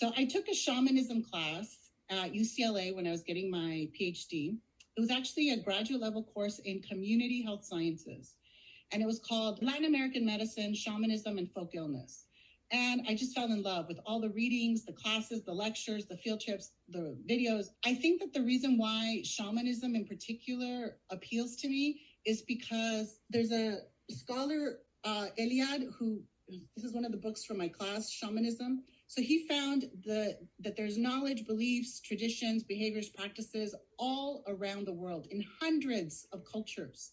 So I took a shamanism class at UCLA when I was getting my PhD. It was actually a graduate level course in community health sciences. And it was called Latin American Medicine, Shamanism, and Folk Illness. And I just fell in love with all the readings, the classes, the lectures, the field trips, the videos. I think that the reason why shamanism in particular appeals to me is because there's a scholar, Eliad, who, this is one of the books from my class, Shamanism. So he found that there's knowledge, beliefs, traditions, behaviors, practices all around the world in hundreds of cultures.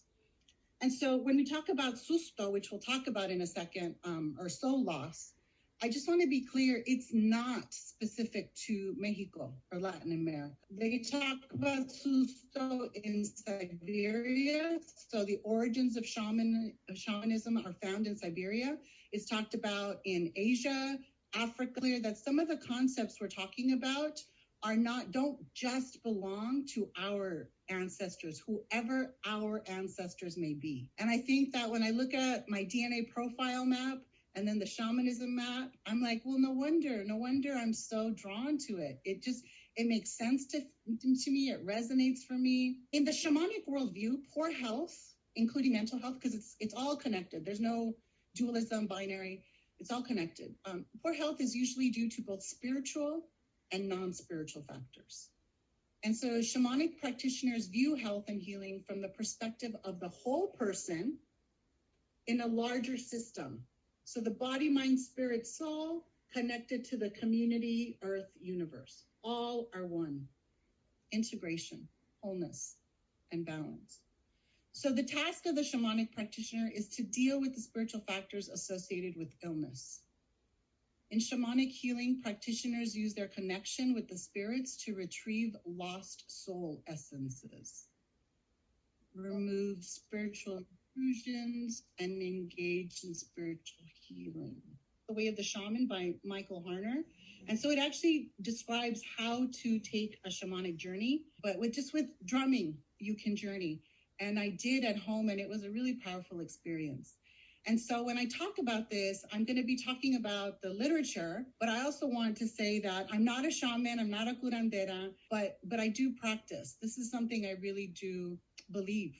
And so when we talk about susto, which we'll talk about in a second, or soul loss, I just want to be clear, it's not specific to Mexico or Latin America. They talk about susto in Siberia. So the origins of shamanism are found in Siberia. It's talked about in Asia, Africa. Clear that some of the concepts we're talking about don't just belong to our ancestors, whoever our ancestors may be. And I think that when I look at my DNA profile map and then the shamanism map, I'm like, well, no wonder I'm so drawn to it. It makes sense to me. It resonates for me. In the shamanic worldview, poor health, including mental health, because it's all connected. There's no dualism, binary. It's all connected. Poor health is usually due to both spiritual and non-spiritual factors. And so shamanic practitioners view health and healing from the perspective of the whole person in a larger system. So the body, mind, spirit, soul connected to the community, earth, universe. All are one. Integration, wholeness, and balance. So the task of the shamanic practitioner is to deal with the spiritual factors associated with illness. In shamanic healing, practitioners use their connection with the spirits to retrieve lost soul essences, remove spiritual intrusions, and engage in spiritual healing. The Way of the Shaman by Michael Harner. And so it actually describes how to take a shamanic journey, but with drumming, you can journey. And I did at home, and it was a really powerful experience. And so when I talk about this, I'm going to be talking about the literature, but I also want to say that I'm not a shaman, I'm not a curandera, but I do practice. This is something I really do believe.